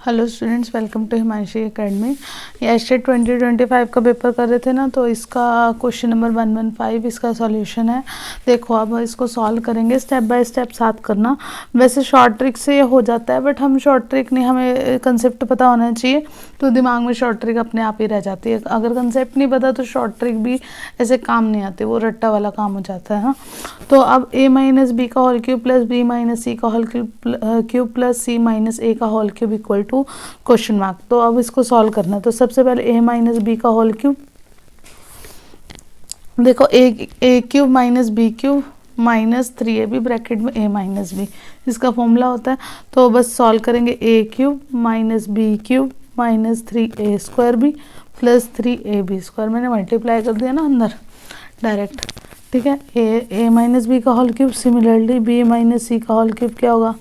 Hello students, welcome to Himanshi academy. ये एस्टेट 2025 का पेपर कर रहे थे ना, तो इसका क्वेश्चन नंबर 115 इसका सॉल्यूशन है। देखो अब इसको सॉल्व करेंगे स्टेप बाय स्टेप, साथ करना। वैसे शॉर्ट ट्रिक से ये हो जाता है, बट हम शॉर्ट ट्रिक नहीं, हमें कंसेप्ट पता होना चाहिए, तो दिमाग में शॉर्ट ट्रिक अपने आप ही रह जाती है। अगर कंसेप्ट नहीं पता तो शॉर्ट ट्रिक भी ऐसे काम नहीं आते, वो रट्टा वाला काम हो जाता है। हाँ, तो अब a माइनस बी का whole cube plus B minus C का whole cube plus C minus A का whole cube equal to question mark. तो अब इसको सॉल्व करना है। तो सबसे पहले a माइनस बी का होल क्यूब, देखो A cube minus B cube minus 3ab bracket में a माइनस बी, इसका फॉर्मूला होता है। तो बस सॉल्व करेंगे a cube minus B cube minus 3a square B plus 3ab square, मैंने मल्टीप्लाई कर दिया ना अंदर डायरेक्ट। ठीक है, a माइनस बी का whole cube, similarly b minus C का होल क्यूब क्या होगा,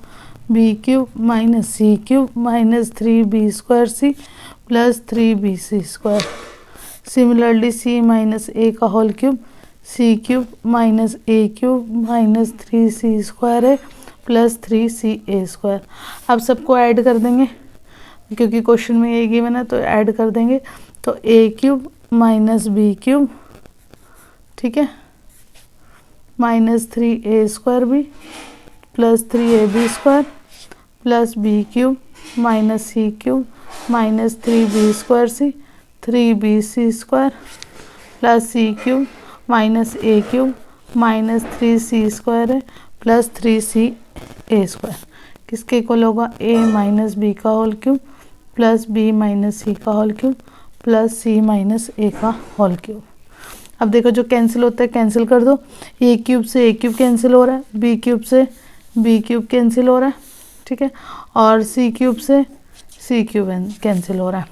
B cube minus C cube minus 3b square C plus 3bc square. Similarly c minus a का whole cube, C cube minus a cube minus 3c square है plus 3ca square. अब सबको add कर देंगे क्योंकि question में ये given है, तो ऐड कर देंगे। तो a cube minus B cube, ठीक है, minus 3a square B plus 3ab square plus B cube minus C cube minus 3b square C 3bc square plus C cube minus a cube minus 3c square है plus 3ca square. किसके equal होगा, a minus B का whole cube plus b minus C का whole cube plus c minus a का whole cube. अब देखो जो cancel होता है कैंसिल कर दो, a क्यूब से a क्यूब कैंसिल हो रहा है, b क्यूब से b क्यूब कैंसिल हो रहा है, ठीक है, और c क्यूब से c क्यूब कैंसिल हो रहा है।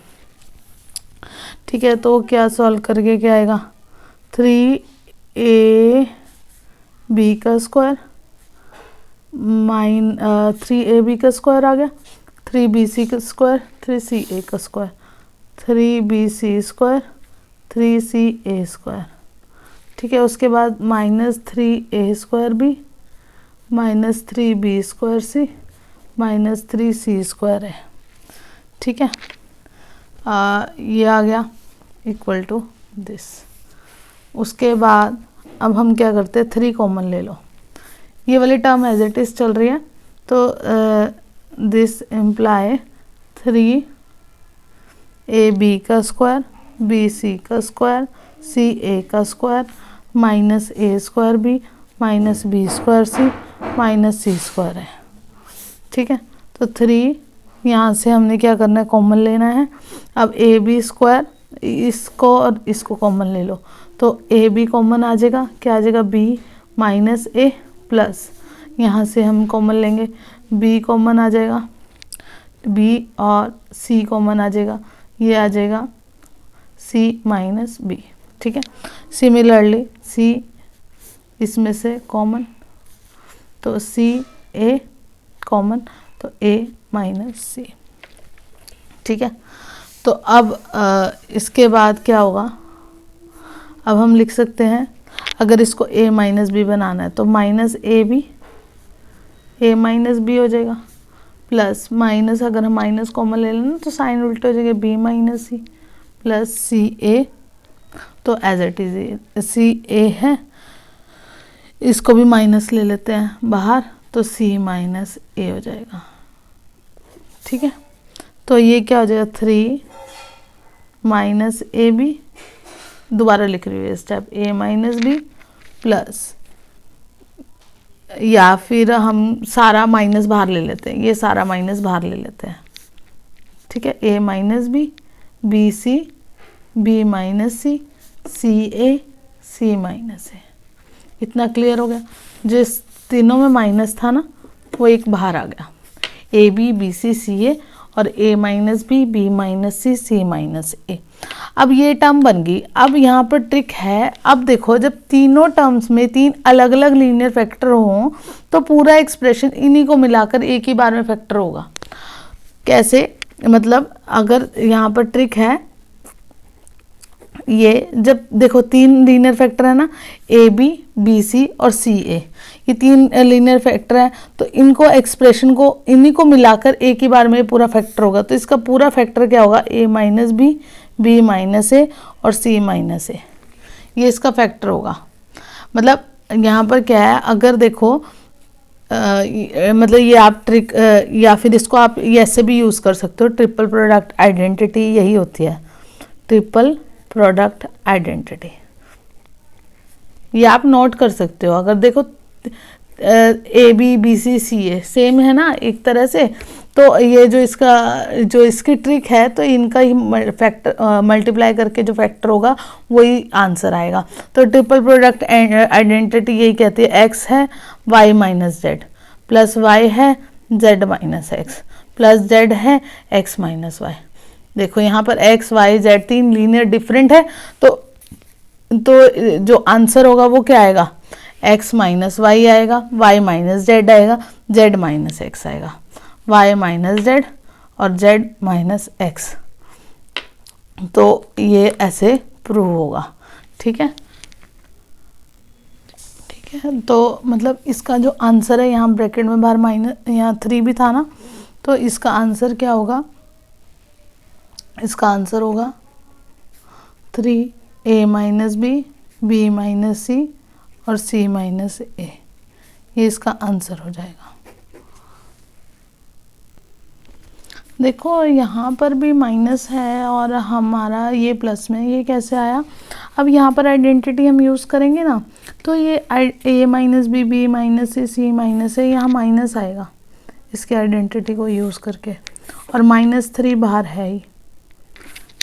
ठीक है, तो क्या सॉल्व करके क्या आएगा, 3ab का स्क्वायर 3ab का स्क्वायर आ गया, 3bc का स्क्वायर 3ca का square 3bc square 3ca square. ठीक है, उसके बाद minus 3a square B minus 3b square C minus 3c square है। ठीक है, ये आ गया इक्वल टू दिस। उसके बाद अब हम क्या करते हैं, 3 कॉमन ले लो, ये वाली टर्म एज इट इज़ चल रही है, तो दिस इम्प्लाई 3ab का स्क्वायर bc का स्क्वायर ca का square minus a square b minus b square c minus c square है। ठीक है, तो 3 यहाँ से हमने क्या करना है, कॉमन लेना है। अब ए बी स्क्वायर, इसको और इसको कॉमन ले लो, तो ए बी कॉमन आ जाएगा, क्या आ जाएगा, बी माइनस ए प्लस, यहाँ से हम कॉमन लेंगे, बी कॉमन आ जाएगा, बी और सी कॉमन आ जाएगा, ये आ जाएगा सी माइनस बी। ठीक है, सिमिलरली सी इसमें से कॉमन, तो सी ए कॉमन, तो ए माइनस सी। ठीक है, तो अब इसके बाद क्या होगा, अब हम लिख सकते हैं, अगर इसको a माइनस बी बनाना है तो minus A B, A minus B हो जाएगा, प्लस माइनस, अगर हम माइनस कॉमन ले लेना तो साइन उल्टे हो जाएगा, b माइनस सी प्लस सी ए, तो एज इट इज सी ए है, इसको भी माइनस ले लेते हैं बाहर, तो c माइनस ए हो जाएगा। ठीक है, तो ये क्या हो जाएगा, 3 माइनस ए बी, दोबारा लिख रही हूँ ये step, a minus B plus, या फिर हम सारा माइनस बाहर ले लेते हैं, ये सारा माइनस बाहर ले लेते हैं। ठीक है, a minus B, B C, B minus C, C A, C minus A. इतना क्लियर हो गया, जिस तीनों में माइनस था ना वो एक बाहर आ गया, ए बी बी सी सी ए और ए minus B B minus C सी माइनस ए। अब ये टर्म बन गई। अब यहाँ पर ट्रिक है, अब देखो जब तीनों टर्म्स में 3 अलग अलग लीनियर फैक्टर हों तो पूरा एक्सप्रेशन इन्हीं को मिलाकर एक ही बार में फैक्टर होगा। कैसे, मतलब अगर यहाँ पर ट्रिक है, ये जब देखो 3 लीनियर फैक्टर है ना, ए बी, बी सी और सी ए, ये 3 लीनियर फैक्टर है, तो इनको एक्सप्रेशन को इन्हीं को मिलाकर एक ही बार में पूरा फैक्टर होगा। तो इसका पूरा फैक्टर क्या होगा, ए माइनस बी माइनस ए और सी माइनस ए, ये इसका फैक्टर होगा। मतलब यहाँ पर क्या है, अगर देखो मतलब ये आप ट्रिक या फिर इसको आप ऐसे भी यूज़ कर सकते हो, ट्रिपल प्रोडक्ट आइडेंटिटी यही होती है, ट्रिपल प्रोडक्ट आइडेंटिटी, ये आप नोट कर सकते हो। अगर देखो A B B C C A same है ना एक तरह से, तो ये जो इसकी ट्रिक है, तो इनका ही फैक्टर मल्टीप्लाई करके जो फैक्टर होगा वही आंसर आएगा। तो ट्रिपल प्रोडक्ट आइडेंटिटी यही कहती है, एक्स है Y minus Z, plus Y है Z minus X, plus Z है एक्स माइनस वाई। देखो यहाँ पर X Y Z 3 linear different है, तो जो आंसर होगा वो क्या आएगा, एक्स माइनस वाई आएगा, वाई माइनस जेड आएगा, जेड माइनस एक्स आएगा, वाई माइनस जेड और जेड माइनस एक्स। तो ये ऐसे प्रूव होगा। ठीक है, ठीक है। तो मतलब इसका जो आंसर है, यहाँ ब्रैकेट में बाहर माइनस, यहाँ 3 भी था ना, तो इसका आंसर क्या होगा, इसका आंसर होगा 3 ए माइनस बी माइनस सी और सी माइनस ए, ये इसका आंसर हो जाएगा। देखो यहाँ पर भी माइनस है और हमारा ये प्लस में, ये कैसे आया। अब यहाँ पर आइडेंटिटी हम यूज़ करेंगे ना, तो ये ए माइनस बी माइनस सी माइनस ए, यहाँ माइनस आएगा इसके आइडेंटिटी को यूज़ करके, और -3 बाहर है ही,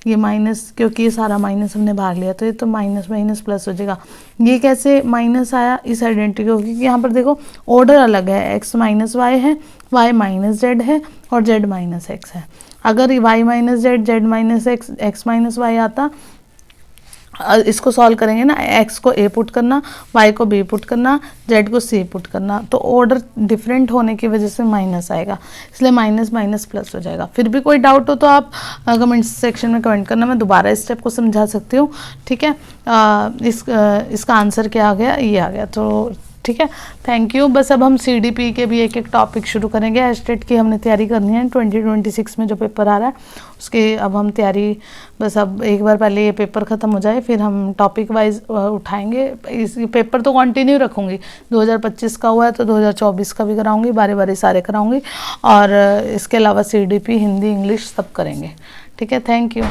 ये माइनस, क्योंकि ये सारा माइनस हमने भाग लिया, तो ये तो माइनस माइनस प्लस हो जाएगा। ये कैसे माइनस आया इस आइडेंटिटी को, क्योंकि यहाँ पर देखो ऑर्डर अलग है, एक्स माइनस वाई है, वाई माइनस जेड है और जेड माइनस एक्स है। अगर Y minus Z, Z minus X, X minus Y आता, इसको सॉल्व करेंगे ना, एक्स को ए पुट करना, वाई को बी पुट करना, जेड को सी पुट करना, तो ऑर्डर डिफरेंट होने की वजह से माइनस आएगा, इसलिए माइनस माइनस प्लस हो जाएगा। फिर भी कोई डाउट हो तो आप कमेंट सेक्शन में कमेंट करना, मैं दोबारा इस स्टेप को समझा सकती हूँ। ठीक है, इसका आंसर क्या आ गया, ये आ गया। तो ठीक है, थैंक यू। बस अब हम CDP के भी एक एक टॉपिक शुरू करेंगे। एस्टेट की हमने तैयारी करनी है, 2026 में जो पेपर आ रहा है उसके अब हम तैयारी, बस अब एक बार पहले ये पेपर ख़त्म हो जाए, फिर हम टॉपिक वाइज उठाएंगे। इस पेपर तो कंटिन्यू रखूँगी, 2025 का हुआ है तो 2024 का भी कराऊँगी, बारी बारी सारे कराऊँगी, और इसके अलावा CDP हिंदी इंग्लिश सब करेंगे। ठीक है, थैंक यू।